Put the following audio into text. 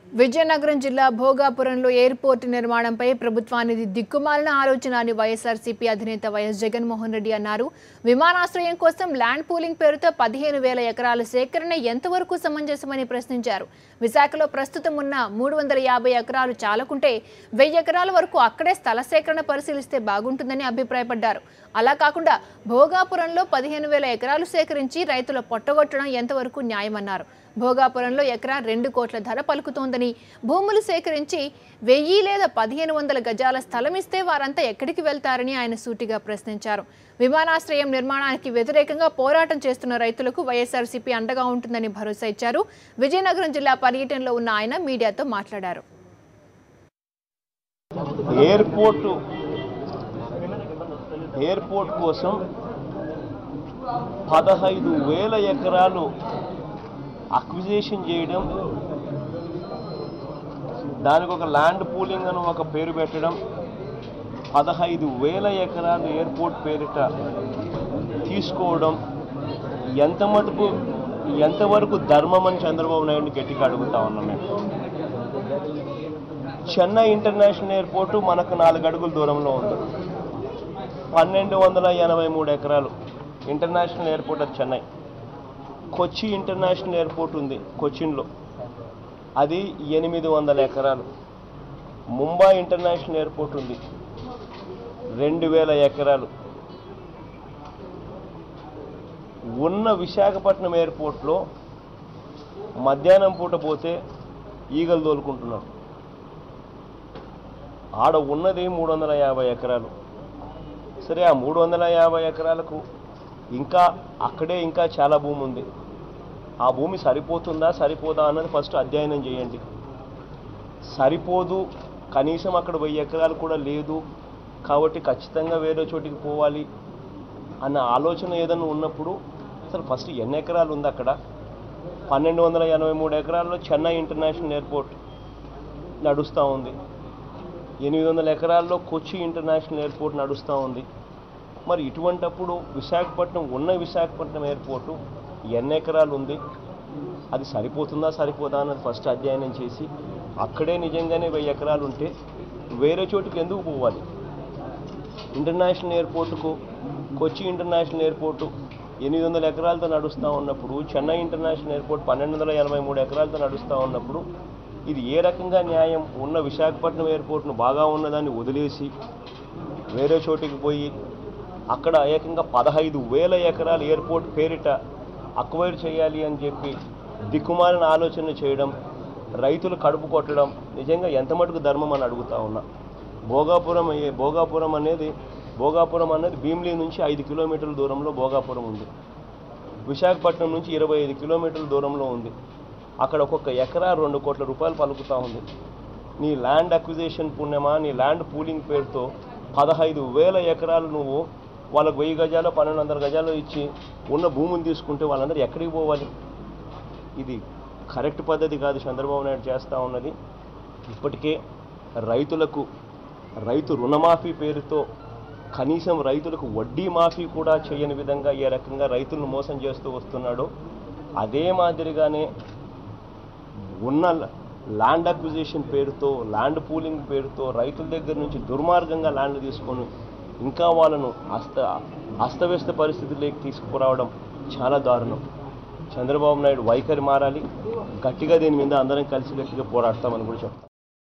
విజయనగరం జిల్లా భోగాపురంలో ఎయిర్పోర్ట్ నిర్మాణంపై ప్రభుత్వానికి దిక్కుమాలిన ఆలోచన అని వైఎస్ఆర్సీపీ అధినేత వైఎస్ జగన్మోహన్ రెడ్డి అన్నారు. విమానాశ్రయం కోసం ల్యాండ్ పూలింగ్ పేరుతో 15,000 ఎకరాల సేకరణ ఎంతవరకు సమంజసమని ప్రశ్నించారు. విశాఖలో ప్రస్తుతం ఉన్న 350 ఎకరాలు చాలకుంటే 1000 ఎకరాల వరకు అక్కడే స్థల సేకరణ పరిశీలిస్తే బాగుంటుందని అభిప్రాయపడ్డారు. అలా కాకుండా భోగాపురంలో 15,000 ఎకరాలు సేకరించి రైతుల పొట్టగొట్టడం ఎంతవరకు న్యాయమన్నారు. భోగాపురంలో ఎకరా 2 కోట్ల ధర పలుకుతోందని, భూములు సేకరించి 1000 లేదా 1500 గజాల స్థలం ఇస్తే వారంతా ఎక్కడికి వెళ్తారని ఆయన సూటిగా ప్రశ్నించారు. విమానాశ్రయం నిర్మాణానికి వ్యతిరేకంగా పోరాటం చేస్తున్న రైతులకు వైఎస్ఆర్సీపీ అండగా ఉంటుందని భరోసా ఇచ్చారు. విజయనగరం జిల్లా పర్యటనలో ఉన్న ఆయన మీడియాతో మాట్లాడారు. ఎయిర్పోర్ట్ కోసం 15,000 ఎకరాలు అక్విజిషన్ చేయడం, దానికి ఒక ల్యాండ్ పూలింగ్ అని ఒక పేరు పెట్టడం, 15,000 ఎకరాలు ఎయిర్పోర్ట్ పేరిట తీసుకోవడం ఎంతవరకు ధర్మం అని చంద్రబాబు నాయుడిని గట్టిగా అడుగుతా ఉన్నాం. మేము చెన్నై ఇంటర్నేషనల్ ఎయిర్పోర్టు మనకు 4 అడుగుల దూరంలో ఉంది. 1283 ఎకరాలు ఇంటర్నేషనల్ ఎయిర్పోర్ట్ అది చెన్నై. కొచ్చి ఇంటర్నేషనల్ ఎయిర్పోర్ట్ ఉంది కొచ్చిన్లో, అది 800 ఎకరాలు. ముంబై ఇంటర్నేషనల్ ఎయిర్పోర్ట్ ఉంది 2000 ఎకరాలు. ఉన్న విశాఖపట్నం ఎయిర్పోర్ట్లో మధ్యాహ్నం పూట పోతే ఈగలు తోలుకుంటున్నారు. ఆడ ఉన్నది 350 ఎకరాలు. సరే, ఆ 350 ఎకరాలకు అక్కడే ఇంకా చాలా భూమి ఉంది. ఆ భూమి సరిపోతుందా సరిపోదా అన్నది ఫస్ట్ అధ్యయనం చేయండి. సరిపోదు, కనీసం అక్కడ 1000 ఎకరాలు కూడా లేదు కాబట్టి ఖచ్చితంగా వేరే చోటికి పోవాలి అన్న ఆలోచన ఏదైనా ఉన్నప్పుడు అసలు ఫస్ట్ ఎన్ని ఎకరాలు ఉంది అక్కడ? 1283 ఎకరాల్లో చెన్నై ఇంటర్నేషనల్ ఎయిర్పోర్ట్ నడుస్తూ ఉంది. 800 ఎకరాల్లో కొచ్చి ఇంటర్నేషనల్ ఎయిర్పోర్ట్ నడుస్తూ ఉంది. మరి ఇటువంటప్పుడు విశాఖపట్నం ఎయిర్పోర్టు ఎన్ని ఎకరాలు ఉంది, అది సరిపోతుందా సరిపోదా అన్నది ఫస్ట్ అధ్యయనం చేసి అక్కడే నిజంగానే 1000 ఎకరాలు ఉంటే వేరే చోటుకి ఎందుకు పోవాలి? ఇంటర్నేషనల్ ఎయిర్పోర్టుకు కొచ్చి ఇంటర్నేషనల్ ఎయిర్పోర్టు 800 ఎకరాలతో నడుస్తూ ఉన్నప్పుడు, చెన్నై ఇంటర్నేషనల్ ఎయిర్పోర్ట్ 1283 ఎకరాలతో నడుస్తూ ఉన్నప్పుడు ఇది ఏ రకంగా న్యాయం? ఉన్న విశాఖపట్నం ఎయిర్పోర్ట్ను బాగా ఉన్నదాన్ని వదిలేసి వేరే చోటికి పోయి అక్కడ ఏకంగా 15,000 ఎకరాలు ఎయిర్పోర్ట్ పేరిట అక్వైర్ చేయాలి అని చెప్పి దిక్కుమాలిన ఆలోచన చేయడం, రైతులు కడుపు కొట్టడం నిజంగా ఎంత మటుకు ధర్మం అని అడుగుతా ఉన్నా. భోగాపురం అనేది భీమిలి నుంచి 5 కిలోమీటర్ల దూరంలో భోగాపురం ఉంది. విశాఖపట్నం నుంచి 25 కిలోమీటర్ల దూరంలో ఉంది. అక్కడ ఒక్కొక్క ఎకరా 2 కోట్ల రూపాయలు పలుకుతూ ఉంది. నీ ల్యాండ్ అక్విజిషన్ పుణ్యమా, నీ ల్యాండ్ పూలింగ్ పేరుతో 15,000 ఎకరాలు నువ్వు వాళ్ళకు 1000 గజాలు 1200 గజాలు ఇచ్చి ఉన్న భూమిని తీసుకుంటే వాళ్ళందరూ ఎక్కడికి పోవాలి? ఇది కరెక్ట్ పద్ధతి కాదు చంద్రబాబు నాయుడు చేస్తూ ఉన్నది. ఇప్పటికే రైతు రుణమాఫీ పేరుతో కనీసం రైతులకు వడ్డీ మాఫీ కూడా చేయని విధంగా ఏ రకంగా రైతులను మోసం చేస్తూ వస్తున్నాడో అదే మాదిరిగానే ఉన్న ల్యాండ్ అక్విజిషన్ పేరుతో, ల్యాండ్ పూలింగ్ పేరుతో రైతుల దగ్గర నుంచి దుర్మార్గంగా ల్యాండ్ తీసుకొని ఇంకా వాళ్ళను అస్తవ్యస్త పరిస్థితుల్లోకి తీసుకురావడం చాలా దారుణం. చంద్రబాబు నాయుడు వైఖరి మారాలి. గట్టిగా దీని మీద అందరం కలిసి గట్టిగా పోరాడతామని కూడా చెప్తాం.